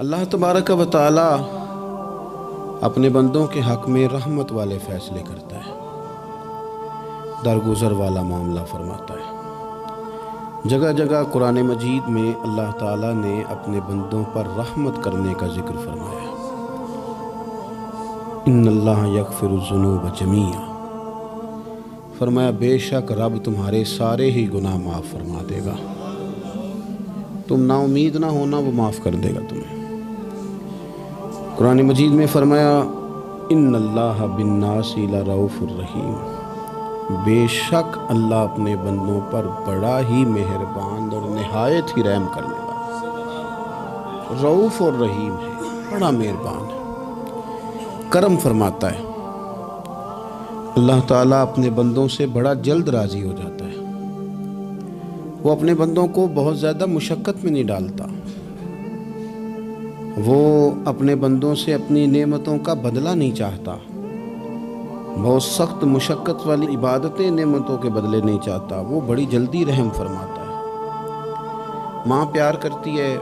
اللہ تبارک و تعالی اپنے بندوں کے حق میں رحمت والے فیصلے کرتا ہے، درگزر والا معاملہ فرماتا ہے۔ جگہ جگہ قرآن مجید میں اللہ تعالیٰ نے اپنے بندوں پر رحمت کرنے کا ذکر فرمایا۔ ان اللہ یغفر الذنوب جمیعا، فرمایا بے شک رب تمہارے سارے ہی گناہ معاف فرما دے گا، تم نا امید نہ ہونا، وہ معاف کر دے گا تمہیں۔ قرآن مجید میں فرمایا ان اللہ بالناس لرؤوف الرحیم، بے شک اللہ اپنے بندوں پر بڑا ہی مہربان اور نہایت ہی رحم کرنے والا، رؤوف اور رحیم ہے، بڑا مہربان ہے، کرم فرماتا ہے۔ اللہ تعالیٰ اپنے بندوں سے بڑا جلد راضی ہو جاتا ہے، وہ اپنے بندوں کو بہت زیادہ مشقت میں نہیں ڈالتا، وہ اپنے بندوں سے اپنی نعمتوں کا بدلہ نہیں چاہتا، بہت سخت مشقت والی عبادتیں نعمتوں کے بدلے نہیں چاہتا، وہ بڑی جلدی رحم فرماتا ہے۔ ماں پیار کرتی ہے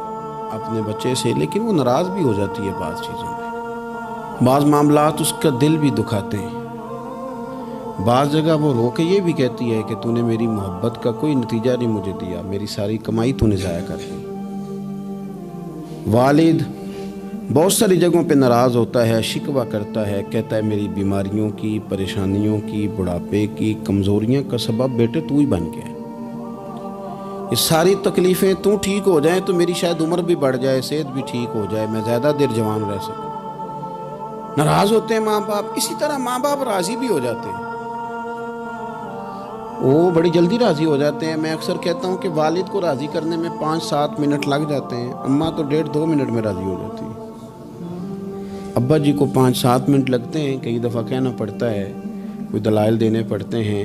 اپنے بچے سے، لیکن وہ ناراض بھی ہو جاتی ہے بعض چیزوں میں، بعض معاملات اس کا دل بھی دکھاتے ہیں، بعض جگہ وہ رو کے یہ بھی کہتی ہے کہ تو نے میری محبت کا کوئی نتیجہ نہیں مجھے دیا، میری ساری کمائی تو نے ضائع کر دی۔ والد بہت ساری جگہوں پہ ناراض ہوتا ہے، شکوہ کرتا ہے، کہتا ہے میری بیماریوں کی، پریشانیوں کی، بڑھاپے کی، کمزوریاں کا سبب بیٹے تو ہی بن گیا ہے، یہ ساری تکلیفیں تو ٹھیک ہو جائیں تو میری شاید عمر بھی بڑھ جائے، صحت بھی ٹھیک ہو جائے، میں زیادہ دیر جوان رہ سکوں۔ ناراض ہوتے ہیں ماں باپ، اسی طرح ماں باپ راضی بھی ہو جاتے ہیں، وہ بڑی جلدی راضی ہو جاتے ہیں۔ میں اکثر کہتا ہوں کہ والد کو راضی کرنے میں 5-7 منٹ لگ جاتے ہیں، اماں تو 1.5-2 منٹ میں راضی ہو جاتی ہے۔ ابا جی کو 5-7 منٹ لگتے ہیں، کئی دفعہ کہنا پڑتا ہے، کوئی دلائل دینے پڑتے ہیں،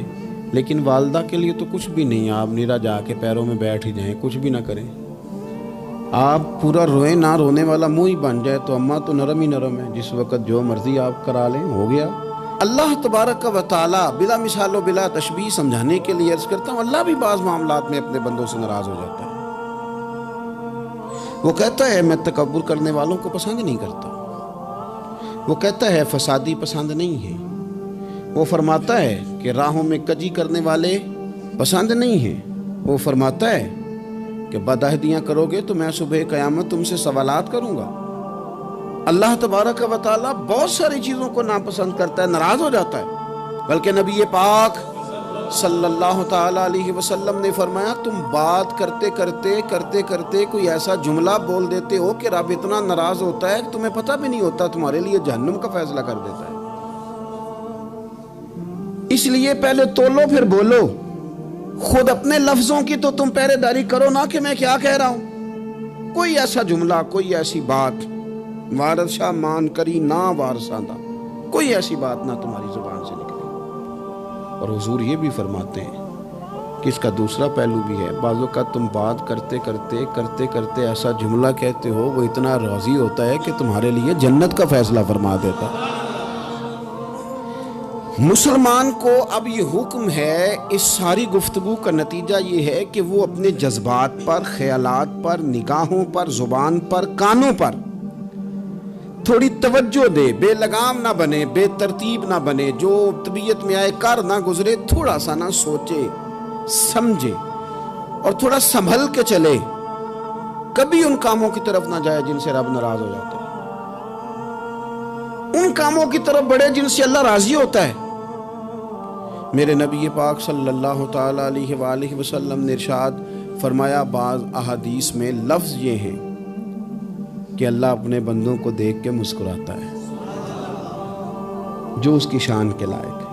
لیکن والدہ کے لیے تو کچھ بھی نہیں، آپ نیرا جا کے پیروں میں بیٹھ ہی جائیں، کچھ بھی نہ کریں، آپ پورا روئیں، نہ رونے والا منہ ہی بن جائے تو اماں تو نرم ہی نرم ہے، جس وقت جو مرضی آپ کرا لیں ہو گیا۔ اللہ تبارک و تعالی بلا مثال و بلا تشبیہ سمجھانے کے لیے عرض کرتا ہوں، اللہ بھی بعض معاملات میں اپنے بندوں سے ناراض ہو جاتا ہے۔ وہ کہتا ہے میں تکبر کرنے والوں کو پسند نہیں کرتا، وہ کہتا ہے فسادی پسند نہیں ہے، وہ فرماتا ہے کہ راہوں میں کجی کرنے والے پسند نہیں ہیں، وہ فرماتا ہے کہ بدعہدیاں کرو گے تو میں صبح قیامت تم سے سوالات کروں گا۔ اللہ تبارک و تعالیٰ بہت ساری چیزوں کو ناپسند کرتا ہے، ناراض ہو جاتا ہے، بلکہ نبی پاک صلی اللہ تعالیٰ علیہ وسلم نے فرمایا تم بات کرتے کرتے کوئی ایسا جملہ بول دیتے ہو کہ رب اتنا ناراض ہوتا ہے کہ تمہیں پتہ بھی نہیں ہوتا، تمہارے لیے جہنم کا فیصلہ کر دیتا ہے۔ اس لیے پہلے تولو پھر بولو، خود اپنے لفظوں کی تو تم پہرے داری کرو نا کہ میں کیا کہہ رہا ہوں۔ کوئی ایسا جملہ، کوئی ایسی بات وارث شاہ مان کری نہ وارثاں دا، کوئی ایسی بات نہ تمہاری زبان سے نکلے۔ اور حضور یہ بھی فرماتے ہیں کہ اس کا دوسرا پہلو بھی ہے، بعض اوقات تم بات کرتے ایسا جملہ کہتے ہو وہ اتنا راضی ہوتا ہے کہ تمہارے لیے جنت کا فیصلہ فرما دیتا ہے۔ مسلمان کو اب یہ حکم ہے، اس ساری گفتگو کا نتیجہ یہ ہے کہ وہ اپنے جذبات پر، خیالات پر، نگاہوں پر، زبان پر، کانوں پر تھوڑی توجہ دے، بے لگام نہ بنے، بے ترتیب نہ بنے، جو طبیعت میں آئے کر نہ گزرے، تھوڑا سا نہ سوچے سمجھے اور تھوڑا سنبھل کے چلے، کبھی ان کاموں کی طرف نہ جائے جن سے رب ناراض ہو جاتا ہے، ان کاموں کی طرف بڑھے جن سے اللہ راضی ہوتا ہے۔ میرے نبی پاک صلی اللہ تعالیٰ علیہ وآلہ وسلم نے ارشاد فرمایا، بعض احادیث میں لفظ یہ ہیں کہ اللہ اپنے بندوں کو دیکھ کے مسکراتا ہے، جو اس کی شان کے لائق ہے۔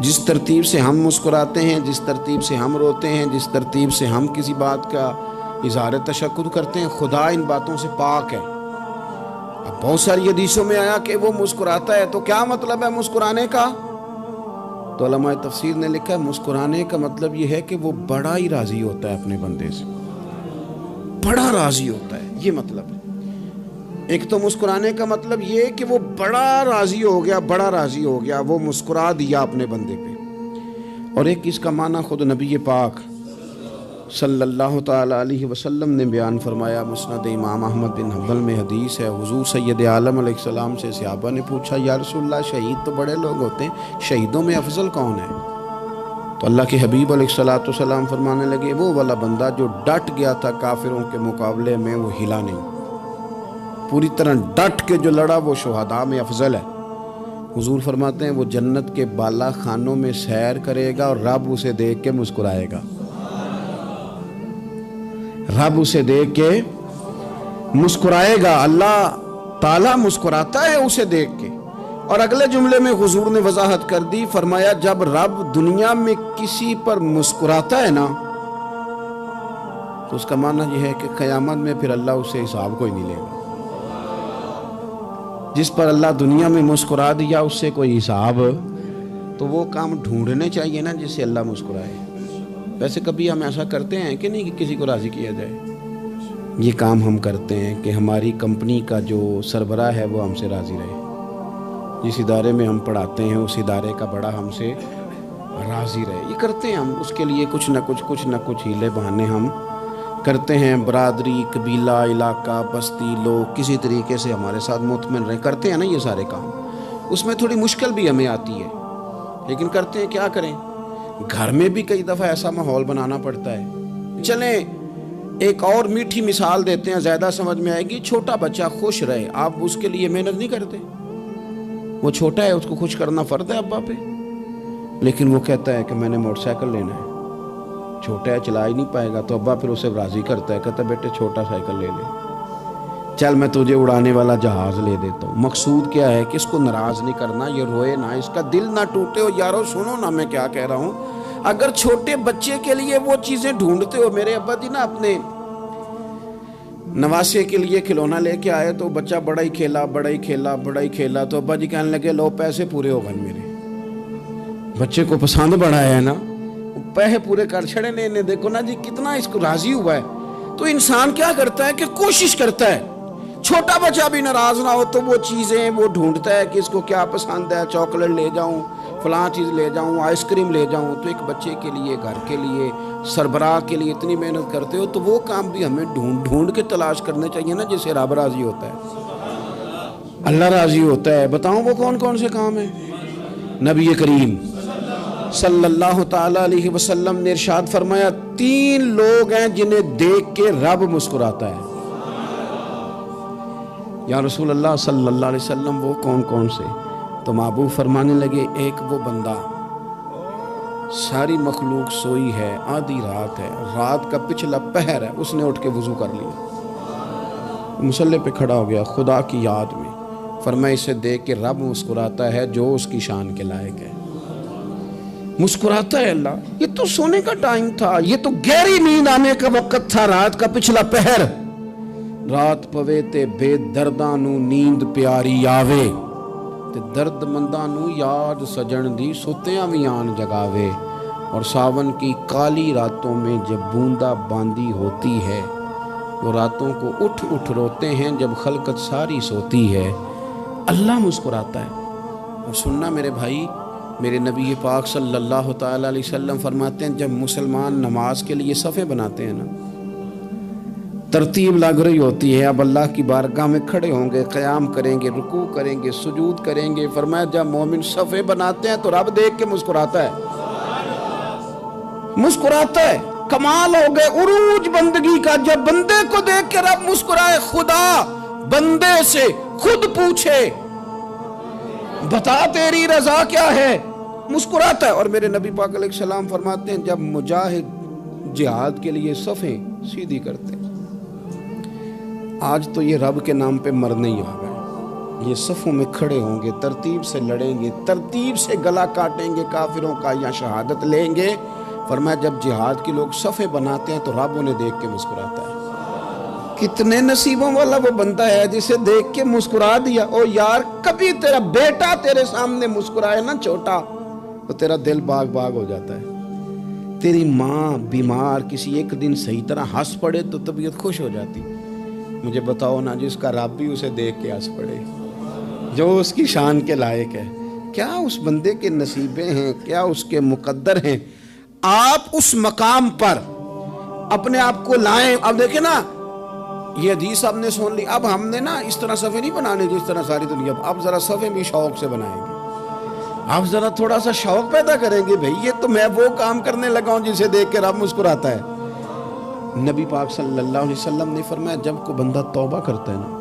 جس ترتیب سے ہم مسکراتے ہیں، جس ترتیب سے ہم روتے ہیں، جس ترتیب سے ہم کسی بات کا اظہار تشکر کرتے ہیں، خدا ان باتوں سے پاک ہے۔ اب بہت ساری حدیثوں میں آیا کہ وہ مسکراتا ہے، تو کیا مطلب ہے مسکرانے کا؟ تو علماء تفسیر نے لکھا ہے مسکرانے کا مطلب یہ ہے کہ وہ بڑا ہی راضی ہوتا ہے اپنے بندے سے، بڑا راضی ہوتا ہے، یہ مطلب ہے۔ ایک تو مسکرانے کا مطلب یہ کہ وہ بڑا راضی ہو گیا، وہ مسکرا دیا اپنے بندے پہ، اور ایک اس کا معنی خود نبی پاک صلی اللہ تعالیٰ علیہ وسلم نے بیان فرمایا، مسند امام احمد بن حنبل میں حدیث ہے، حضور سید عالم علیہ السلام سے صحابہ نے پوچھا، یا رسول اللہ شہید تو بڑے لوگ ہوتے ہیں، شہیدوں میں افضل کون ہے؟ تو اللہ کے حبیب علیہ السلام فرمانے لگے، وہ والا بندہ جو ڈٹ گیا تھا کافروں کے مقابلے میں، وہ ہلا نہیں، پوری طرح ڈٹ کے جو لڑا وہ شہداء میں افضل ہے۔ حضور فرماتے ہیں وہ جنت کے بالا خانوں میں سیر کرے گا اور رب اسے دیکھ کے مسکرائے گا، رب اسے دیکھ کے مسکرائے گا، اللہ تعالیٰ مسکراتا ہے اسے دیکھ کے۔ اور اگلے جملے میں حضور نے وضاحت کر دی، فرمایا جب رب دنیا میں کسی پر مسکراتا ہے نا تو اس کا معنی یہ ہے کہ قیامت میں پھر اللہ اس سے حساب کوئی نہیں لے گا۔ جس پر اللہ دنیا میں مسکرا دیا اس سے کوئی حساب، تو وہ کام ڈھونڈنے چاہیے نا جس سے اللہ مسکرائے۔ ویسے کبھی ہم ایسا کرتے ہیں کہ نہیں کہ کسی کو راضی کیا جائے؟ یہ کام ہم کرتے ہیں کہ ہماری کمپنی کا جو سربراہ ہے وہ ہم سے راضی رہے، جس ادارے میں ہم پڑھاتے ہیں اس ادارے کا بڑا ہم سے راضی رہے، یہ کرتے ہیں ہم۔ اس کے لیے کچھ نہ کچھ ہیلے بہانے ہم کرتے ہیں، برادری، قبیلہ، علاقہ، بستی، لوگ کسی طریقے سے ہمارے ساتھ مطمئن رہیں، کرتے ہیں نا یہ سارے کام۔ اس میں تھوڑی مشکل بھی ہمیں آتی ہے لیکن کرتے ہیں، کیا کریں۔ گھر میں بھی کئی دفعہ ایسا ماحول بنانا پڑتا ہے۔ چلیں ایک اور میٹھی مثال دیتے ہیں، زیادہ سمجھ میں آئے گی۔ چھوٹا بچہ خوش رہے، آپ اس کے لیے محنت نہیں کرتے؟ وہ چھوٹا ہے، اس کو خوش کرنا فرض ہے ابا پہ، لیکن وہ کہتا ہے کہ میں نے موٹر سائیکل لینا ہے۔ چھوٹا ہے، چلا ہی نہیں پائے گا، تو ابا پھر اسے راضی کرتا ہے، کہتا ہے بیٹے چھوٹا سائیکل لے لے، چل میں تجھے اڑانے والا جہاز لے دیتا ہوں۔ مقصود کیا ہے کہ اس کو ناراض نہیں کرنا، یہ روئے نہ، اس کا دل نہ ٹوٹے۔ ہو یارو سنو نا میں کیا کہہ رہا ہوں، اگر چھوٹے بچے کے لیے وہ چیزیں ڈھونڈتے ہو، میرے ابا جی نا اپنے نواسے کے لیے کھلونا لے کے آئے تو بچہ بڑا ہی کھیلا، تو ابا جی کہنے لگے لو پیسے پورے ہو گئے میرے۔ بچے کو پسند بڑا ہے نا، پیسے پورے کر چھڑے نے، دیکھو نا جی کتنا اس کو راضی ہوا ہے۔ تو انسان کیا کرتا ہے کہ کوشش کرتا ہے، چھوٹا بچہ بھی ناراض نہ ہو تو وہ چیزیں وہ ڈھونڈتا ہے کہ اس کو کیا پسند ہے، چاکلیٹ لے جاؤں، فلاں چیز لے جاؤں، آئس کریم لے جاؤں۔ تو ایک بچے کے لیے، گھر کے لیے، سربراہ کے لیے اتنی محنت کرتے ہو، تو وہ کام بھی ہمیں ڈھونڈ کے تلاش کرنے چاہیے نا جس سے رب راضی ہوتا ہے، اللہ راضی ہوتا ہے۔ بتاؤں وہ کون کون سے کام ہیں؟ نبی کریم صلی اللہ تعالیٰ علیہ وسلم نے ارشاد فرمایا 3 لوگ ہیں جنہیں دیکھ کے رب مسکراتا ہے۔ یا رسول اللہ صلی اللہ علیہ وسلم وہ کون کون سے؟ تو محبوب فرمانے لگے، ایک وہ بندہ ساری مخلوق سوئی ہے، آدھی رات ہے، رات کا پچھلا پہر ہے، اس نے اٹھ کے وضو کر لیا، مصلی پہ کھڑا ہو گیا خدا کی یاد میں، فرمایا اسے دیکھ کے رب مسکراتا ہے جو اس کی شان کے لائق ہے۔ مسکراتا ہے اللہ۔ یہ تو سونے کا ٹائم تھا، یہ تو گہری نیند آنے کا وقت تھا، رات کا پچھلا پہر۔ رات پوے تے بے درداں نو نیند پیاری آوے، تے درد منداں نو یاد سجن دی ستیاں وی آن جگاوے۔ اور ساون کی کالی راتوں میں جب بوندا باندی ہوتی ہے، وہ راتوں کو اٹھ اٹھ روتے ہیں جب خلقت ساری سوتی ہے، اللہ مسکراتا ہے۔ اور سننا میرے بھائی، میرے نبی پاک صلی اللہ تعالیٰ علیہ وسلم فرماتے ہیں جب مسلمان نماز کے لیے صفیں بناتے ہیں نا، ترتیب لگ رہی ہوتی ہے، اب اللہ کی بارگاہ میں کھڑے ہوں گے، قیام کریں گے، رکوع کریں گے، سجود کریں گے، فرمایا جب مومن صفیں بناتے ہیں تو رب دیکھ کے مسکراتا ہے، مسکراتا ہے۔ کمال ہو گئے عروج بندگی کا، جب بندے کو دیکھ کے رب مسکرائے۔ خدا بندے سے خود پوچھے بتا تیری رضا کیا ہے، مسکراتا ہے۔ اور میرے نبی پاک علیہ السلام فرماتے ہیں جب مجاہد جہاد کے لیے صفیں سیدھی کرتے ہیں، آج تو یہ رب کے نام پہ مرنے ہی آ گئے، یہ صفوں میں کھڑے ہوں گے، ترتیب سے لڑیں گے، ترتیب سے گلا کاٹیں گے کافروں کا یا شہادت لیں گے۔ فرمایا جب جہاد کے لوگ صفیں بناتے ہیں تو رب انہیں دیکھ کے مسکراتا ہے۔ کتنے نصیبوں والا وہ بندہ ہے جسے دیکھ کے مسکرا دیا۔ او یار کبھی تیرا بیٹا تیرے سامنے مسکرائے نا چھوٹا، تو تیرا دل باغ باغ ہو جاتا ہے۔ تیری ماں بیمار کسی ایک دن صحیح طرح ہنس پڑے تو طبیعت خوش ہو جاتی۔ مجھے بتاؤ نا جس کا رب بھی اسے دیکھ کے ہنس پڑے، جو اس کی شان کے لائق ہے، کیا اس بندے کے نصیبیں ہیں، کیا اس کے مقدر ہیں۔ آپ اس مقام پر اپنے آپ کو لائیں. اب دیکھیں نا یہ حدیث آپ نے سن لی, اب ہم نے نا اس طرح صفحے نہیں بنانے جس طرح ساری دنیا, اب ذرا صفحے بھی شوق سے بنائیں گے. آپ ذرا تھوڑا سا شوق پیدا کریں گے, بھئی یہ تو میں وہ کام کرنے لگا ہوں جسے دیکھ کے رب مسکراتا ہے. نبی پاک صلی اللہ علیہ وسلم نے فرمایا جب کوئی بندہ توبہ کرتا ہے نا,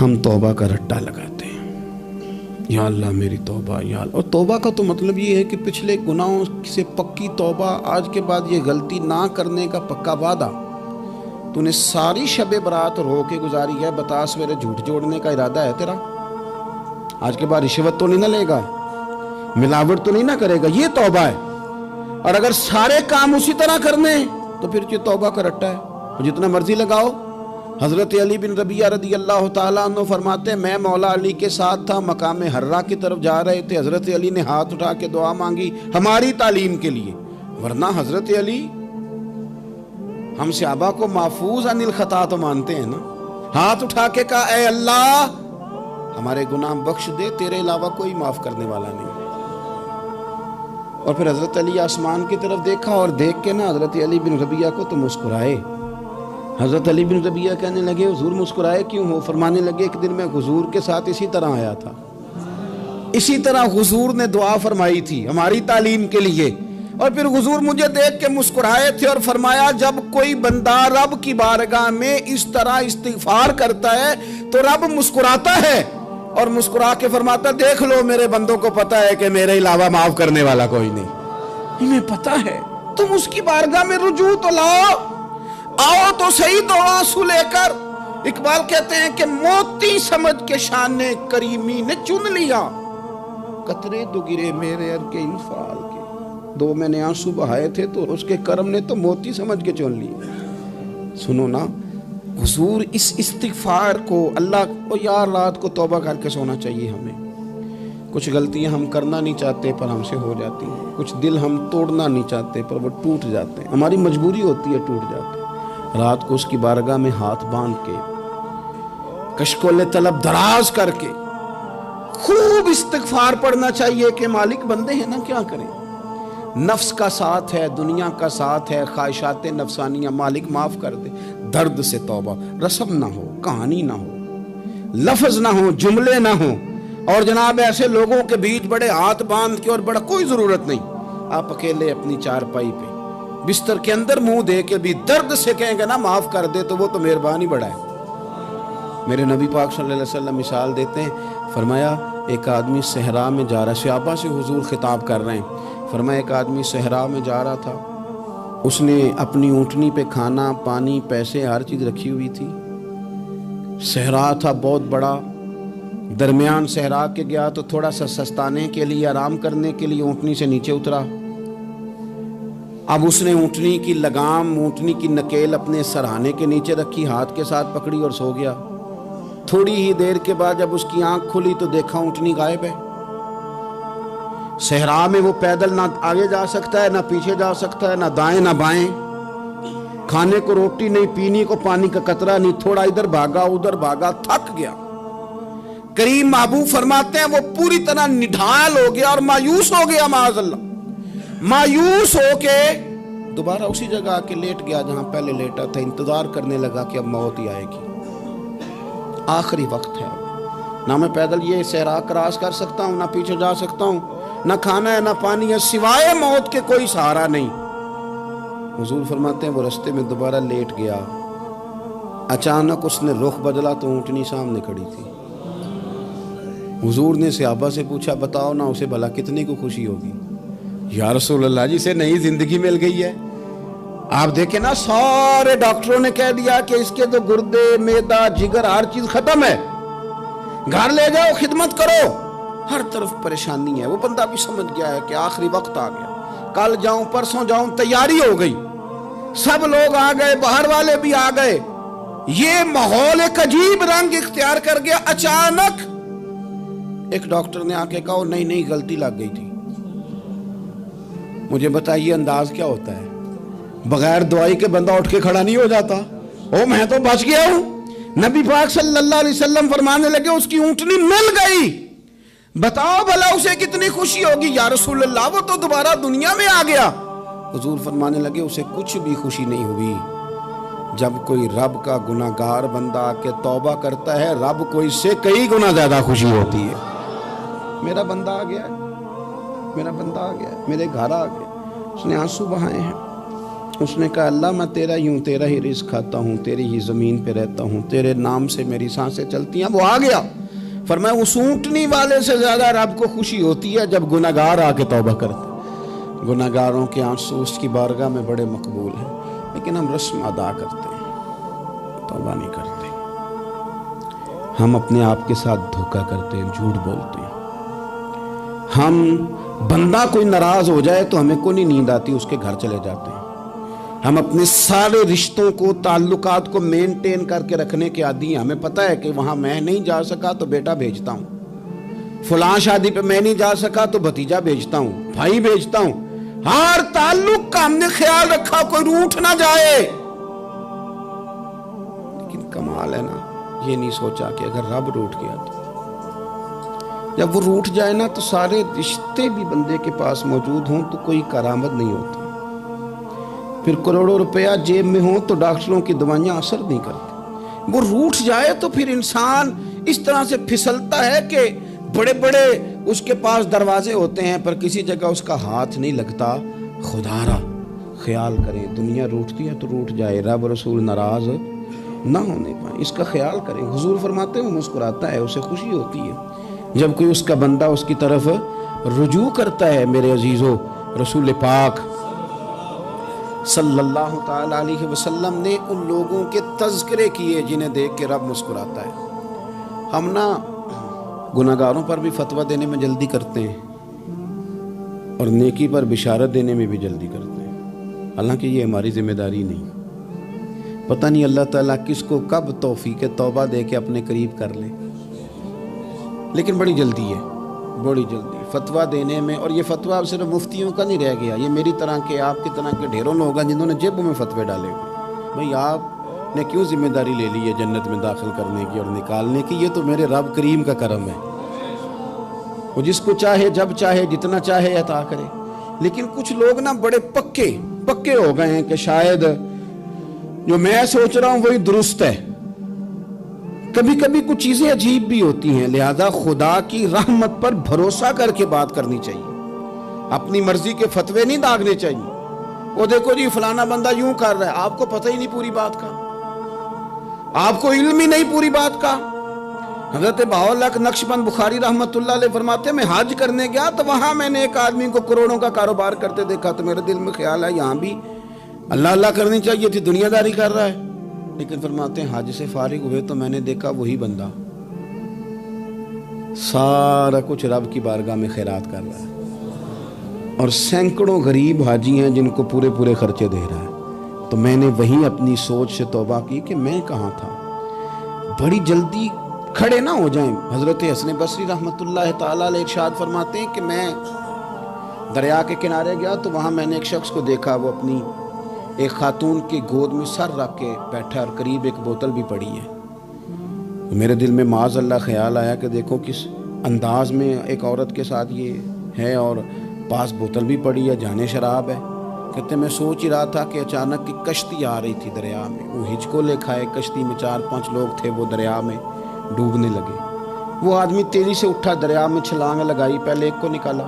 ہم توبہ کا رٹا لگاتے ہیں, یا اللہ میری توبہ یا اللہ. اور توبہ کا تو مطلب یہ ہے کہ پچھلے گناہوں سے پکی توبہ, آج کے بعد یہ غلطی نہ کرنے کا پکا وعدہ. تو نے ساری شب برات رو کے گزاری ہے, بتا سویرے جھوٹ جوڑنے کا ارادہ ہے تیرا, آج کے بعد رشوت تو نہیں نہ لے گا, ملاوٹ تو نہیں نہ کرے گا, یہ توبہ ہے. اور اگر سارے کام اسی طرح کرنے تو پھر یہ توبہ کا رٹا ہے, جتنا مرضی لگاؤ. حضرت علی بن ربیعہ رضی اللہ تعالیٰ عنہ فرماتے ہیں میں مولا علی کے ساتھ تھا, مقام حرہ کی طرف جا رہے تھے, حضرت علی نے ہاتھ اٹھا کے دعا مانگی ہماری تعلیم کے لیے, ورنہ حضرت علی ہم صحابہ کو محفوظ عن الخطا تو مانتے ہیں نا. ہاتھ اٹھا کے کہا اے اللہ ہمارے گناہ بخش دے, تیرے علاوہ کوئی معاف کرنے والا نہیں. اور پھر حضرت علی آسمان کی طرف دیکھا اور دیکھ کے نا حضرت علی بن ربیعہ کو تو مسکرائے. حضرت علی بن ربیعہ کہنے لگے حضور مسکرائے کیوں ہو؟ فرمانے لگے ایک دن میں حضور کے ساتھ اسی طرح آیا تھا, اسی طرح حضور نے دعا فرمائی تھی ہماری تعلیم کے لیے, اور پھر حضور مجھے دیکھ کے مسکرائے تھے اور فرمایا جب کوئی بندہ رب کی بارگاہ میں اس طرح استغفار کرتا ہے تو رب مسکراتا ہے, اور مسکرا کے فرماتا دیکھ لو میرے بندوں کو پتا ہے کہ میرے علاوہ معاف کرنے والا کوئی نہیں, انہیں پتا ہے. تم اس کی بارگاہ میں رجوع تو لاؤ, آؤ تو صحیح دو آنسو لے کر. اقبال کہتے ہیں کہ موتی سمجھ کے شان کریمی نے چن لیا, قطرے تو گرے میرے ار کے انفعال کے. دو میں نے آنسو بہائے تھے تو اس کے کرم نے تو موتی سمجھ کے چن لی. سنو نا حضور اس استغفار کو اللہ کو یار رات کو توبہ کر کے سونا چاہیے ہمیں. کچھ غلطیاں ہم کرنا نہیں چاہتے پر ہم سے ہو جاتی ہیں, کچھ دل ہم توڑنا نہیں چاہتے پر وہ ٹوٹ جاتے ہیں, ہماری مجبوری ہوتی ہے ٹوٹ جاتے ہیں. رات کو اس کی بارگاہ میں ہاتھ باندھ کے کشکول طلب دراز کر کے خوب استغفار پڑھنا چاہیے کہ مالک بندے ہیں نا کیا کریں, نفس کا ساتھ ہے, دنیا کا ساتھ ہے, خواہشات نفسانیہ, مالک معاف کر دے. درد سے توبہ, رسم نہ ہو, کہانی نہ ہو, لفظ نہ ہو, جملے نہ ہو, اور جناب ایسے لوگوں کے بیچ بڑے ہاتھ باندھ کے اور بڑا کوئی ضرورت نہیں. آپ اکیلے اپنی چارپائی پہ بستر کے اندر منہ دے کے بھی درد سے کہیں گے نا معاف کر دے تو وہ تو مہربانی بڑا ہے. میرے نبی پاک صلی اللہ علیہ وسلم مثال دیتے ہیں, فرمایا ایک آدمی صحرا میں جا رہا, صحابہ سے حضور خطاب کر رہے ہیں, فرمایا ایک آدمی صحرا میں جا رہا تھا, اس نے اپنی اونٹنی پہ کھانا پانی پیسے ہر چیز رکھی ہوئی تھی. صحرا تھا بہت بڑا, درمیان صحرا کے گیا تو تھوڑا سا سستانے کے لیے آرام کرنے کے لیے اونٹنی سے نیچے اترا. اب اس نے اونٹنی کی لگام, اونٹنی کی نکیل اپنے سرہانے کے نیچے رکھی, ہاتھ کے ساتھ پکڑی اور سو گیا. تھوڑی ہی دیر کے بعد جب اس کی آنکھ کھلی تو دیکھا اونٹنی غائب ہے. صحرا میں وہ پیدل نہ آگے جا سکتا ہے, نہ پیچھے جا سکتا ہے, نہ دائیں نہ بائیں, کھانے کو روٹی نہیں, پینے کو پانی کا قطرہ نہیں, تھوڑا ادھر بھاگا ادھر بھاگا, تھک گیا. کریم محبوب فرماتے ہیں وہ پوری طرح نڈھال ہو گیا اور مایوس ہو گیا, معاذ اللہ, مایوس ہو کے دوبارہ اسی جگہ آ کے لیٹ گیا جہاں پہلے لیٹا تھا. انتظار کرنے لگا کہ اب موت ہی آئے گی, آخری وقت ہے, نہ میں پیدل یہ صحرا کراس کر سکتا ہوں, نہ پیچھے جا سکتا ہوں, نہ کھانا ہے نہ پانی ہے, سوائے موت کے کوئی سہارا نہیں. حضور فرماتے ہیں وہ رستے میں دوبارہ لیٹ گیا, اچانک اس نے رخ بدلا تو اونٹنی سامنے کھڑی تھی. حضور نے صحابہ سے پوچھا بتاؤ نا اسے بھلا کتنے کو خوشی ہوگی؟ یا رسول اللہ جسے نئی زندگی مل گئی ہے. آپ دیکھیں نا سارے ڈاکٹروں نے کہہ دیا کہ اس کے تو گردے معدہ جگر ہر چیز ختم ہے, گھر لے جاؤ خدمت کرو, ہر طرف پریشانی ہے. وہ بندہ بھی سمجھ گیا ہے کہ آخری وقت آ گیا, کل جاؤں پرسوں جاؤں, تیاری ہو گئی, سب لوگ آ گئے, باہر والے بھی آ گئے, یہ ماحول ایک عجیب رنگ اختیار کر گیا. اچانک ایک ڈاکٹر نے آ کے کہا نہیں غلطی لگ گئی تھی. مجھے بتائیے انداز کیا ہوتا ہے؟ بغیر دوائی کے بندہ اٹھ کے کھڑا نہیں ہو جاتا, میں تو بچ گیا ہوں. نبی پاک صلی اللہ علیہ وسلم فرمانے لگے اس کی اونٹنی مل گئی, بتاؤ بھلا اسے کتنی خوشی ہوگی. یا رسول اللہ وہ تو دوبارہ دنیا میں آ گیا. حضور فرمانے لگے اسے کچھ بھی خوشی نہیں ہوئی جب کوئی رب کا گناہگار بندہ آ کے توبہ کرتا ہے، رب کو اس سے کئی گنا زیادہ خوشی ہوتی ہے۔ میرا بندہ آ گیا ہے، میرا بندہ آ گیا ہے، میرے گھر آ گیا، اس نے آنسو بہائے ہیں، اس نے کہا اللہ میں تیرا ہی ہوں، تیرا ہی رزق کھاتا ہوں، تیری ہی زمین پہ رہتا ہوں، تیرے نام سے میری سانسیں چلتی ہیں۔ وہ آ گیا، فرمایا اس اونٹنی والے سے زیادہ رب کو خوشی ہوتی ہے جب گناہگار آ کے توبہ کرتا ہے۔ گناہگاروں کے آنسو اس کی بارگاہ میں بڑے مقبول ہیں، لیکن ہم رسم ادا کرتے ہیں، توبہ نہیں کرتے۔ ہم اپنے آپ کے ساتھ دھوکہ کرتے ہیں، جھوٹ بولتے ہیں۔ ہم بندہ کوئی ناراض ہو جائے تو ہمیں کوئی نہیں نیند آتی، اس کے گھر چلے جاتے ہیں۔ ہم اپنے سارے رشتوں کو، تعلقات کو مینٹین کر کے رکھنے کے عادی ہیں۔ ہمیں پتہ ہے کہ وہاں میں نہیں جا سکا تو بیٹا بھیجتا ہوں، فلاں شادی پہ میں نہیں جا سکا تو بھتیجا بھیجتا ہوں، بھائی بھیجتا ہوں۔ ہر تعلق کا ہم نے خیال رکھا کوئی روٹھ نہ جائے، لیکن کمال ہے نا، یہ نہیں سوچا کہ اگر رب روٹھ گیا تو جب وہ روٹھ جائے نا تو سارے رشتے بھی بندے کے پاس موجود ہوں تو کوئی کرامت نہیں ہوتی، پھر کروڑوں روپیہ جیب میں ہوں تو ڈاکٹروں کی دوائیاں اثر نہیں کرتی۔ وہ روٹھ جائے تو پھر انسان اس طرح سے پھسلتا ہے کہ بڑے بڑے اس کے پاس دروازے ہوتے ہیں پر کسی جگہ اس کا ہاتھ نہیں لگتا۔ خدا را خیال کریں، دنیا روٹھتی ہے تو روٹھ جائے، رب رسول ناراض نہ ہونے پائیں، اس کا خیال کریں۔ حضور فرماتے ہیں وہ مسکراتا ہے، اسے خوشی ہوتی ہے جب کوئی اس کا بندہ اس کی طرف رجوع کرتا ہے۔ میرے عزیزو، رسول پاک صلی اللہ تعالی علیہ وسلم نے ان لوگوں کے تذکرے کیے جنہیں دیکھ کے رب مسکراتا ہے۔ ہم نا گناہگاروں پر بھی فتویٰ دینے میں جلدی کرتے ہیں اور نیکی پر بشارت دینے میں بھی جلدی کرتے ہیں، حالانکہ یہ ہماری ذمہ داری نہیں۔ پتہ نہیں اللہ تعالیٰ کس کو کب توفیق توبہ دے کے اپنے قریب کر لے، لیکن بڑی جلدی ہے، بڑی جلدی فتویٰ دینے میں۔ اور یہ فتویٰ اب صرف مفتیوں کا نہیں رہ گیا، یہ میری طرح کے، آپ کی طرح کے ڈھیروں لوگ ہیں جنہوں نے جیبوں میں فتوے ڈالے ہوئے۔ بھئی آپ نے کیوں ذمہ داری لے لی ہے جنت میں داخل کرنے کی اور نکالنے کی؟ یہ تو میرے رب کریم کا کرم ہے، وہ جس کو چاہے جب چاہے جتنا چاہے عطا کرے۔ لیکن کچھ لوگ نا بڑے پکے ہو گئے ہیں کہ شاید جو میں سوچ رہا ہوں وہی درست ہے۔ کبھی کبھی کچھ چیزیں عجیب بھی ہوتی ہیں، لہذا خدا کی رحمت پر بھروسہ کر کے بات کرنی چاہیے، اپنی مرضی کے فتوے نہیں داغنے چاہیے۔ وہ دیکھو جی فلانا بندہ یوں کر رہا ہے، آپ کو پتہ ہی نہیں پوری بات کا، آپ کو علم ہی نہیں پوری بات کا۔ حضرت بہاءاللہ نقشبند بخاری رحمت اللہ علیہ فرماتے ہیں میں حج کرنے گیا تو وہاں میں نے ایک آدمی کو کروڑوں کا کاروبار کرتے دیکھا تو میرے دل میں خیال ہے یہاں بھی اللہ اللہ کرنی چاہیے تھی، دنیا داری کر رہا ہے۔ لیکن فرماتے ہیں حج سے فارغ ہوئے تو میں نے دیکھا وہی بندہ سارا کچھ رب کی بارگاہ میں خیرات کر رہا ہے، اور سینکڑوں غریب حاجی ہیں جن کو پورے خرچے دے رہا ہے۔ تو میں نے وہیں اپنی سوچ سے توبہ کی کہ میں کہاں تھا۔ بڑی جلدی کھڑے نہ ہو جائیں۔ حضرت حسن بصری رحمت اللہ تعالیٰ علیہ ارشاد فرماتے ہیں کہ میں دریا کے کنارے گیا تو وہاں میں نے ایک شخص کو دیکھا، وہ اپنی ایک خاتون کی گود میں سر رکھ کے بیٹھا اور قریب ایک بوتل بھی پڑی ہے۔ میرے دل میں معاذ اللہ خیال آیا کہ دیکھو کس انداز میں ایک عورت کے ساتھ یہ ہے اور پاس بوتل بھی پڑی ہے، جانے شراب ہے۔ کہتے میں سوچ ہی رہا تھا کہ اچانک کی کشتی آ رہی تھی دریا میں، وہ ہچکو لے کھائے، کشتی میں 4-5 لوگ تھے، وہ دریا میں ڈوبنے لگے۔ وہ آدمی تیزی سے اٹھا، دریا میں چھلانگ لگائی، پہلے ایک کو نکالا،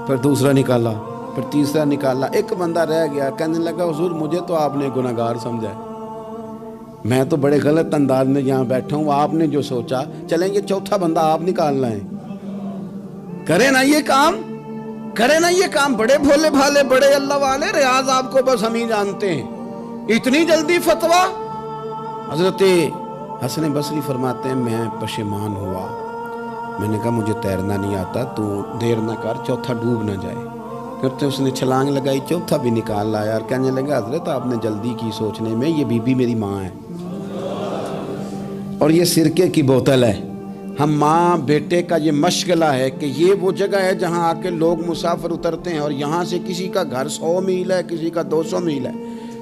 پھر دوسرا نکالا، پھر تیسرا نکالا، ایک بندہ رہ گیا۔ کہنے لگا حضور مجھے تو آپ نے گناہگار سمجھا ہے، میں تو بڑے غلط انداز میں یہاں بیٹھا ہوں، آپ نے جو سوچا چلیں یہ چوتھا بندہ آپ نکالنا ہے، کرے نا یہ کام، کرے نا یہ کام۔ بڑے بھولے بھالے بڑے اللہ والے، ریاض آپ کو بس ہم ہی جانتے ہیں، اتنی جلدی فتویٰ۔ حضرت حسن بصری فرماتے ہیں میں پشیمان ہوا، میں نے کہا مجھے تیرنا نہیں آتا، تو دیر نہ کر، چوتھا ڈوب نہ جائے۔ کرتے اس نے چھلانگ لگائی، چوتھا بھی نکال لایا اور کہنے لگا حضرت آپ نے جلدی کی سوچنے میں، یہ بی بی میری ماں ہے اور یہ سرکے کی بوتل ہے۔ ہم ماں بیٹے کا یہ مشغلہ ہے کہ یہ وہ جگہ ہے جہاں آ کے لوگ مسافر اترتے ہیں، اور یہاں سے کسی کا گھر 100 میل ہے، کسی کا 200 میل ہے۔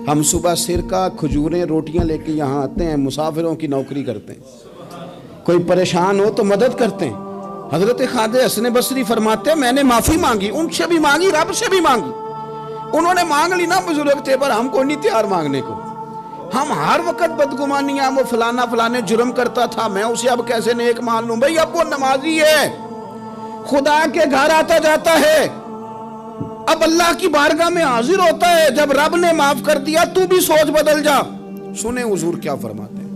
ہم صبح سرکہ، کھجوریں، روٹیاں لے کے یہاں آتے ہیں، مسافروں کی نوکری کرتے ہیں، کوئی پریشان ہو تو مدد کرتے ہیں۔ حضرت خواجہ حسن بصری فرماتے ہیں میں نے معافی مانگی، ان سے بھی مانگی، رب سے بھی مانگی، انہوں نے مانگ لی نا بزرگ تھے، پر ہم کو نہیں تیار مانگنے کو. ہم ہر وقت بدگمانیاں، وہ فلانا فلانے جرم کرتا تھا، میں اسے اب کیسے نیک مان لوں؟ بھئی اب وہ نمازی ہے، خدا کے گھر آتا جاتا ہے، اب اللہ کی بارگاہ میں حاضر ہوتا ہے. جب رب نے معاف کر دیا تو بھی سوچ بدل جا. سنیں حضور کیا فرماتے ہیں.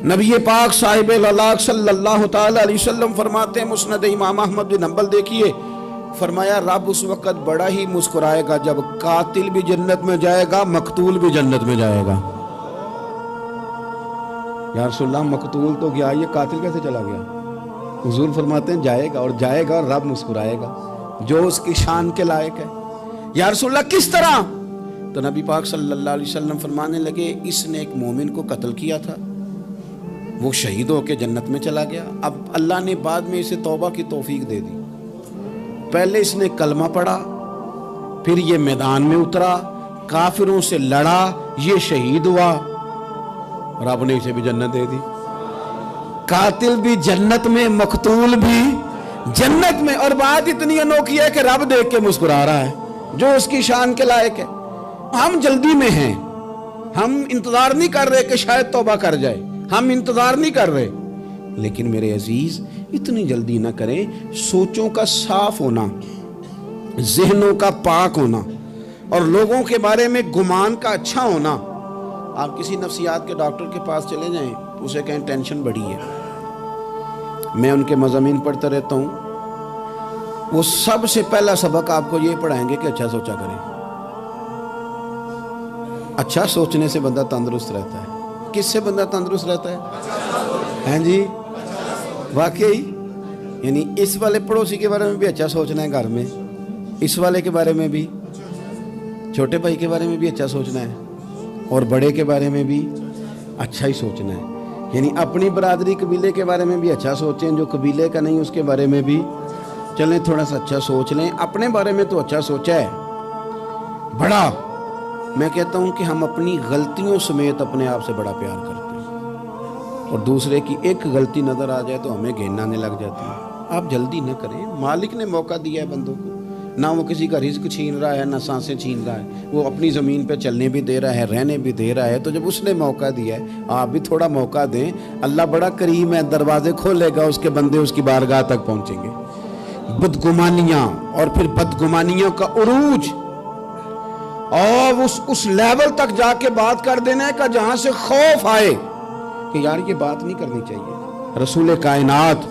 نبی پاک صاحب الاخلاق صلی اللہ تعالی علیہ وسلم فرماتے ہیں، مسند امام احمد بن حنبل دیکھیے، فرمایا رب اس وقت بڑا ہی مسکرائے گا جب قاتل بھی جنت میں جائے گا، مقتول بھی جنت میں جائے گا. یا رسول اللہ مقتول تو گیا، یہ قاتل کیسے چلا گیا؟ حضور فرماتے ہیں جائے گا، اور جائے گا اور رب مسکرائے گا، جو اس کی شان کے لائق ہے. یا رسول اللہ کس طرح؟ تو نبی پاک صلی اللہ علیہ وسلم فرمانے لگے، اس نے ایک مومن کو قتل کیا تھا، وہ شہید ہو کے جنت میں چلا گیا. اب اللہ نے بعد میں اسے توبہ کی توفیق دے دی. پہلے اس نے کلمہ پڑھا، پھر یہ میدان میں اترا، کافروں سے لڑا، یہ شہید ہوا، رب نے اسے بھی جنت دے دی. قاتل بھی جنت میں، مقتول بھی جنت میں. اور بات اتنی انوکھی ہے کہ رب دیکھ کے مسکرا رہا ہے، جو اس کی شان کے لائق ہے. ہم جلدی میں ہیں، ہم انتظار نہیں کر رہے کہ شاید توبہ کر جائے، ہم انتظار نہیں کر رہے. لیکن میرے عزیز اتنی جلدی نہ کریں. سوچوں کا صاف ہونا، ذہنوں کا پاک ہونا، اور لوگوں کے بارے میں گمان کا اچھا ہونا. آپ کسی نفسیات کے ڈاکٹر کے پاس چلے جائیں، اسے کہیں ٹینشن بڑی ہے، میں ان کے مضامین پڑھتا رہتا ہوں، وہ سب سے پہلا سبق آپ کو یہ پڑھائیں گے کہ اچھا سوچا کریں. اچھا سوچنے سے بندہ تندرست رہتا ہے. کس سے بندہ تندرست رہتا ہے؟ ہیں جی واقعی. یعنی اس والے پڑوسی کے بارے میں بھی اچھا سوچنا ہے گھر میں، اس والے کے بارے میں بھی، چھوٹے بھائی کے بارے میں بھی اچھا سوچنا ہے، اور بڑے کے بارے میں بھی اچھا ہی سوچنا ہے. یعنی اپنی برادری قبیلے کے بارے میں بھی اچھا سوچیں، جو قبیلے کا نہیں اس کے بارے میں بھی چلیں تھوڑا سا اچھا سوچ لیں. اپنے بارے میں تو اچھا سوچا ہے بڑا. میں کہتا ہوں کہ ہم اپنی غلطیوں سمیت اپنے آپ سے بڑا پیار کرتے ہیں، اور دوسرے کی ایک غلطی نظر آ جائے تو ہمیں گھن آنے لگ جاتی ہے. آپ جلدی نہ کریں. مالک نے موقع دیا ہے بندوں کو، نہ وہ کسی کا رزق چھین رہا ہے، نہ سانسیں چھین رہا ہے، وہ اپنی زمین پہ چلنے بھی دے رہا ہے، رہنے بھی دے رہا ہے. تو جب اس نے موقع دیا ہے آپ بھی تھوڑا موقع دیں. اللہ بڑا کریم ہے، دروازے کھولے گا، اس کے بندے اس کی بارگاہ تک پہنچیں گے. بدگمانیاں اور پھر بدگمانیوں کا عروج، اور اس لیول تک جا کے بات کر دینا ہے کہ جہاں سے خوف آئے کہ یار یہ بات نہیں کرنی چاہیے. رسول کائنات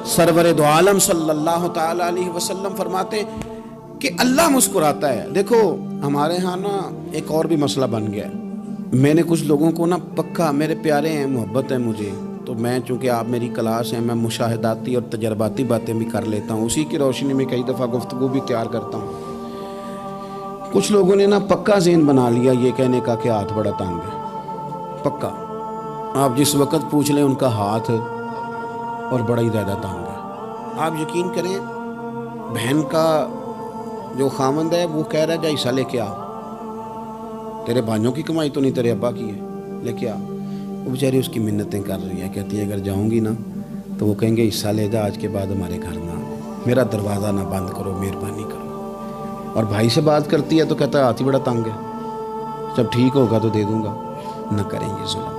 سرور دو عالم صلی اللہ تعالی علیہ وسلم فرماتے ہیں کہ اللہ مسکراتا ہے. دیکھو ہمارے ہاں نا ایک اور بھی مسئلہ بن گیا ہے. میں نے کچھ لوگوں کو نا پکا، میرے پیارے ہیں، محبت ہے مجھے، تو میں چونکہ آپ میری کلاس ہیں، میں مشاہداتی اور تجرباتی باتیں بھی کر لیتا ہوں، اسی کی روشنی میں کئی دفعہ گفتگو بھی تیار کرتا ہوں. کچھ لوگوں نے نا پکا ذہن بنا لیا یہ کہنے کا کہ ہاتھ بڑا تنگ ہے. پکا آپ جس وقت پوچھ لیں ان کا ہاتھ اور بڑا ہی زیادہ تنگ ہے. آپ یقین کریں، بہن کا جو خامند ہے وہ کہہ رہا ہے جا حصہ لے کے آ، تیرے بھائیوں کی کمائی تو نہیں، تیرے ابا کی ہے، لے کے آ. وہ بیچاری اس کی منتیں کر رہی ہیں، کہتی ہے اگر جاؤں گی نا تو وہ کہیں گے حصہ لے جا، آج کے بعد ہمارے گھر نہ، میرا دروازہ نہ بند کرو، مہربانی کرو. اور بھائی سے بات کرتی ہے تو کہتا ہے ہاتھ ہی بڑا تنگ ہے، جب ٹھیک ہوگا تو دے دوں گا. نہ کریں یہ ظلم.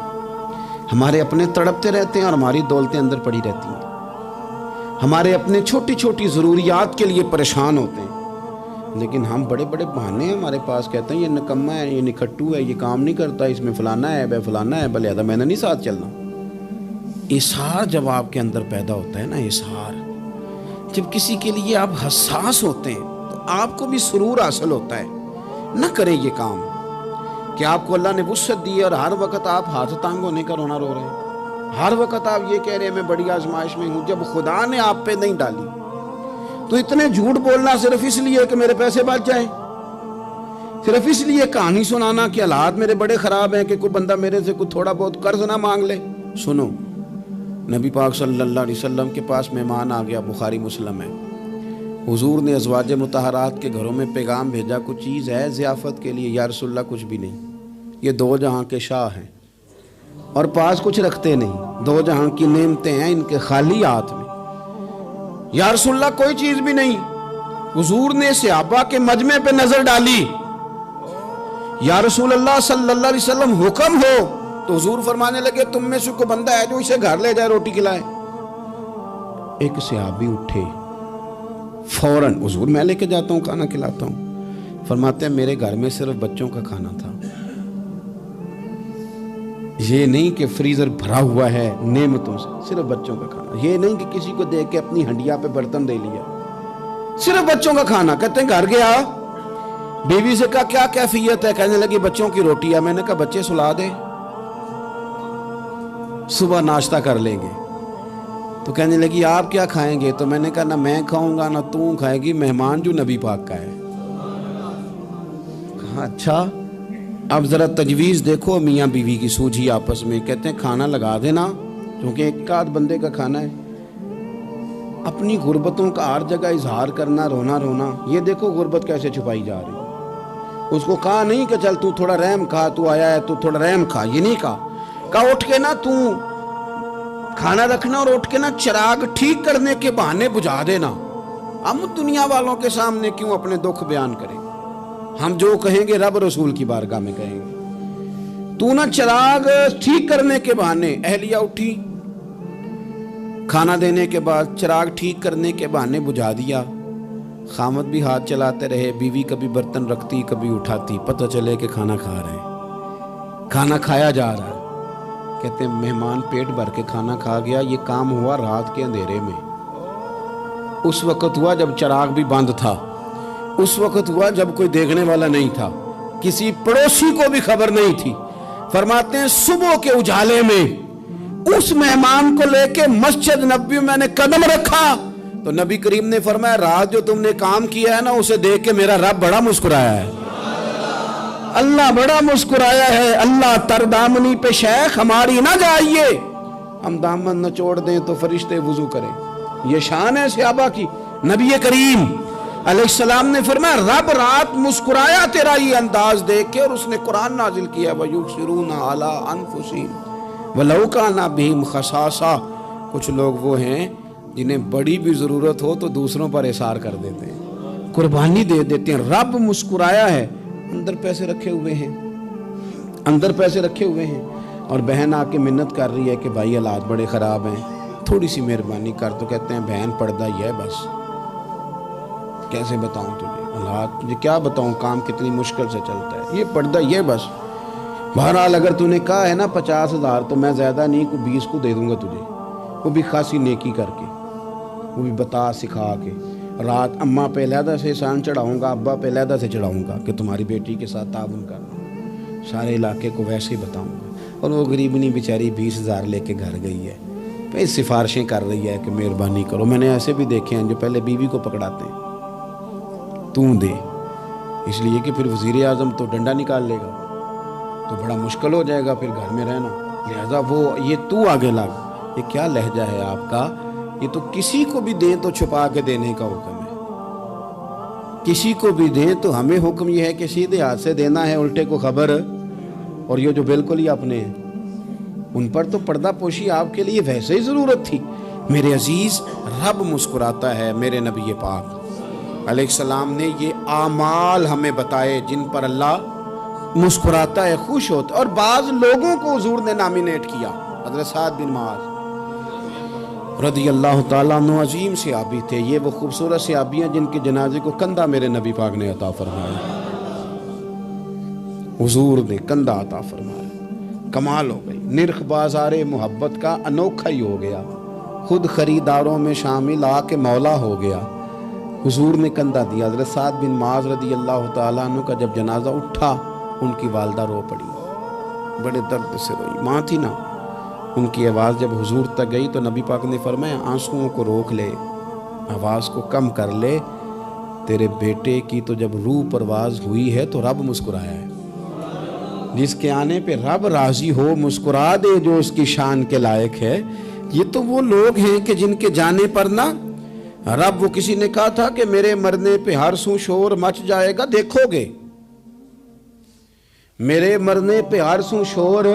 ہمارے اپنے تڑپتے رہتے ہیں اور ہماری دولتیں اندر پڑی رہتی ہیں. ہمارے اپنے چھوٹی چھوٹی ضروریات کے لیے پریشان ہوتے ہیں، لیکن ہم بڑے بڑے بہانے ہیں ہمارے پاس. کہتے ہیں یہ نکمہ ہے، یہ نکھٹو ہے، یہ کام نہیں کرتا، اس میں فلانا ہے، بے فلانا ہے، بلہذا میں نے نہیں ساتھ چلنا. اظہار جب آپ کے اندر پیدا ہوتا ہے نا، اظہار جب کسی کے لیے آپ حساس ہوتے ہیں تو آپ کو بھی سرور حاصل ہوتا ہے. نہ کریں یہ کام کہ آپ کو اللہ نے وسعت دی ہے اور ہر وقت آپ ہاتھ تانگ ہونے کا رونا رو رہے ہیں، ہر وقت آپ یہ کہہ رہے ہیں میں بڑی آزمائش میں ہوں، جب خدا نے آپ پہ نہیں ڈالی. تو اتنے جھوٹ بولنا صرف اس لیے کہ میرے پیسے بچ جائیں، صرف اس لیے کہانی سنانا کہ حالات میرے بڑے خراب ہیں کہ کوئی بندہ میرے سے کوئی تھوڑا بہت قرض نہ مانگ لے. سنو، نبی پاک صلی اللہ علیہ وسلم کے پاس مہمان آ گیا، بخاری مسلم ہے. حضور نے ازواج مطہرات کے گھروں میں پیغام بھیجا، کچھ چیز ہے ضیافت کے لیے؟ یا رسول اللہ کچھ بھی نہیں، یہ دو جہاں کے شاہ ہیں اور پاس کچھ رکھتے نہیں، دو جہاں کی نعمتیں ہیں ان کے خالی ہاتھ میں. یا رسول اللہ کوئی چیز بھی نہیں. حضور نے صحابہ کے مجمع پہ نظر ڈالی، یا رسول اللہ صلی اللہ علیہ وسلم حکم ہو، تو حضور فرمانے لگے تم میں سے کوئی بندہ ہے جو اسے گھر لے جائے روٹی کھلائے؟ ایک صحابی اٹھے فوراً، حضور میں لے کے جاتا ہوں کھانا کھلاتا ہوں۔ فرماتے ہیں میرے گھر میں صرف بچوں کا کھانا تھا، یہ نہیں کہ فریزر بھرا ہوا ہے نعمتوں سے، صرف بچوں کا کھانا۔ یہ نہیں کہ کسی کو دیکھ کے اپنی ہنڈیا پہ برتن دے لیا، صرف بچوں کا کھانا۔ کہتے ہیں گھر گیا، بیوی سے کہا کیا کیفیت ہے؟ کہنے لگی بچوں کی روٹی ہے۔ میں نے کہا بچے سلا دے، صبح ناشتہ کر لیں گے۔ تو کہنے لگی آپ کیا کھائیں گے؟ تو میں نے کہا نہ میں کھاؤں گا نہ تو کھائے گی، مہمان جو نبی پاک کا ہے۔ کہا اچھا، اب ذرا تجویز دیکھو میاں بیوی کی سوجھی آپس میں۔ کہتے ہیں کھانا لگا دینا، کیونکہ ایک آدھ بندے کا کھانا ہے۔ اپنی غربتوں کا ہر جگہ اظہار کرنا، رونا رونا، یہ دیکھو غربت کیسے چھپائی جا رہی۔ اس کو کہا نہیں کہ چل تو تھوڑا رحم کھا، تو آیا ہے تو تھوڑا رحم کھا، یہ نہیں کہا اٹھ کے نا تو کھانا رکھنا اور اٹھ کے نا چراغ ٹھیک کرنے کے بہانے بجھا دینا۔ ہم دنیا والوں کے سامنے کیوں اپنے دکھ بیان کریں؟ ہم جو کہیں گے رب رسول کی بارگاہ میں کہیں گے۔ تو نا چراغ ٹھیک کرنے کے بہانے، اہلیہ اٹھی کھانا دینے کے بعد چراغ ٹھیک کرنے کے بہانے بجھا دیا۔ خامد بھی ہاتھ چلاتے رہے، بیوی کبھی برتن رکھتی کبھی اٹھاتی، پتہ چلے کہ کھانا کھا رہے ہیں، کھانا کھایا جا رہا ہے۔ کہتے ہیں مہمان پیٹ بھر کے کھانا کھا گیا۔ یہ کام ہوا رات کے اندھیرے میں، اس وقت ہوا جب چراغ بھی بند تھا، اس وقت ہوا جب کوئی دیکھنے والا نہیں تھا، کسی پڑوسی کو بھی خبر نہیں تھی۔ فرماتے ہیں صبح کے اجالے میں اس مہمان کو لے کے مسجد نبوی میں نے قدم رکھا تو نبی کریم نے فرمایا رات جو تم نے کام کیا ہے نا، اسے دیکھ کے میرا رب بڑا مسکرایا ہے، اللہ بڑا مسکرایا ہے۔ اللہ تر دامنی پہ شیخ ہماری نہ جائیے، ہم دامن نہ چھوڑ دیں تو فرشتے وضو کریں۔ یہ شان ہے صحابہ کی۔ نبی کریم علیہ السلام نے فرمایا رب رات مسکرایا تیرا یہ انداز دیکھ کے، اور اس نے قرآن نازل کیا وَيُؤْثِرُونَ عَلَىٰ أَنفُسِهِمْ وَلَوْ كَانَ بِهِمْ خَصَاصَةٌ۔ کچھ لوگ وہ ہیں جنہیں بڑی بھی ضرورت ہو تو دوسروں پر اثار کر دیتے ہیں، قربانی دے دیتے ہیں۔ رب مسکرایا ہے، اندر پیسے رکھے ہوئے ہیں، اندر پیسے رکھے ہوئے ہیں، اور بہن آ کے منت کر رہی ہے کہ بھائی حالات بڑے خراب ہیں، تھوڑی سی مہربانی کر۔ تو کہتے ہیں بہن پردہ یہ ہے بس، کیسے بتاؤں تجھے حالات، تجھے کیا بتاؤں کام کتنی مشکل سے چلتا ہے، یہ پردہ یہ بس۔ بہرحال اگر تو نے کہا ہے نا 50,000 تو میں زیادہ نہیں، کوئی 20 کو دے دوں گا تجھے، وہ بھی خاصی نیکی کر کے، وہ بھی بتا سکھا کے۔ رات اماں پہ علیحدہ سے احسان چڑھاؤں گا، ابا پہ علیحدہ سے چڑھاؤں گا کہ تمہاری بیٹی کے ساتھ تعاون کرنا، سارے علاقے کو ویسے ہی بتاؤں گا۔ اور وہ غریبنی بیچاری 20,000 لے کے گھر گئی ہے، پھر سفارشیں کر رہی ہے کہ مہربانی کرو۔ میں نے ایسے بھی دیکھے ہیں جو پہلے بیوی کو پکڑاتے ہیں تو دے، اس لیے کہ پھر وزیر اعظم تو ڈنڈا نکال لے گا تو بڑا مشکل ہو جائے گا پھر گھر میں رہنا، لہذا وہ یہ تو آگے لگ۔ یہ کیا لہجہ ہے آپ کا؟ یہ تو کسی کو بھی دیں تو چھپا کے دینے کا حکم ہے، کسی کو بھی دیں تو ہمیں حکم یہ ہے کہ سیدھے ہاتھ سے دینا ہے، الٹے کو خبر۔ اور یہ جو بالکل ہی اپنے ہیں ان پر تو پردہ پوشی آپ کے لیے ویسے ہی ضرورت تھی۔ میرے عزیز رب مسکراتا ہے۔ میرے نبی پاک علیہ السلام نے یہ اعمال ہمیں بتائے جن پر اللہ مسکراتا ہے، خوش ہوتا ہے۔ اور بعض لوگوں کو حضور نے نامینیٹ کیا، حضرت سعد بن معاذ رضی اللہ تعالیٰ عنہ عظیم صحابی تھے۔ یہ وہ خوبصورت صحابی ہیں جن کے جنازے کو کندھا میرے نبی پاک نے عطا فرمایا، حضور نے کندھا عطا فرمایا۔ کمال ہو گئی، نرخ بازار محبت کا انوکھا ہی ہو گیا، خود خریداروں میں شامل آ کے مولا ہو گیا۔ حضور نے کندھا دیا۔ حضرت سعد بن معاذ رضی اللہ تعالیٰ عنہ کا جب جنازہ اٹھا، ان کی والدہ رو پڑی، بڑے درد سے روئی، ماں تھی نا۔ ان کی آواز جب حضور تک گئی تو نبی پاک نے فرمایا آنسوؤں کو روک لے، آواز کو کم کر لے، تیرے بیٹے کی تو جب روح پرواز ہوئی ہے تو رب مسکرایا ہے۔ جس کے آنے پہ رب راضی ہو مسکرا دے جو اس کی شان کے لائق ہے۔ یہ تو وہ لوگ ہیں کہ جن کے جانے پر نا رب، وہ کسی نے کہا تھا کہ میرے مرنے پہ ہر سو شور مچ جائے گا، دیکھو گے میرے مرنے پہ ہر سو شور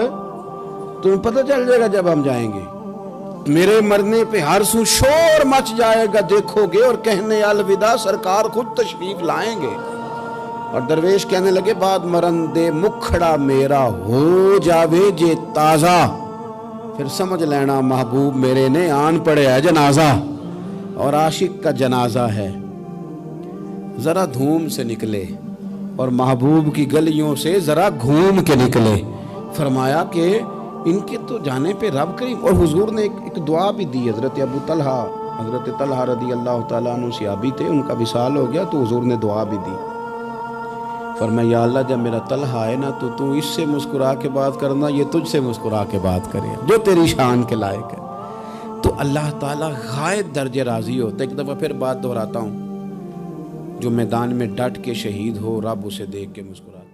تمہیں پتہ چل جائے گا جب ہم جائیں گے، میرے مرنے پہ ہر سو شور مچ جائے گا دیکھو گے، اور کہنے الوداع سرکار خود تشریف لائیں گے۔ اور درویش کہنے لگے بعد مرندے مکھڑا میرا ہو جاوے جے تازہ، پھر سمجھ لینا محبوب میرے نے آن پڑے ہے جنازہ، اور عاشق کا جنازہ ہے ذرا دھوم سے نکلے اور محبوب کی گلیوں سے ذرا گھوم کے نکلے۔ فرمایا کہ ان کے تو جانے پہ رب کریم، اور حضور نے ایک دعا بھی دی۔ حضرت ابو طلحہ، حضرت طلحہ رضی اللہ تعالیٰ عنہ صحابی تھے، ان کا وصال ہو گیا تو حضور نے دعا بھی دی۔ فرمایا یا اللہ جب میرا طلحہ آئے نا تو اس سے مسکرا کے بات کرنا، یہ تجھ سے مسکرا کے بات کرے جو تیری شان کے لائق ہے۔ تو اللہ تعالیٰ غائب درجے راضی ہوتا ہے۔ ایک دفعہ پھر بات دہراتا ہوں، جو میدان میں ڈٹ کے شہید ہو رب اسے دیکھ کے مسکراتا ہے۔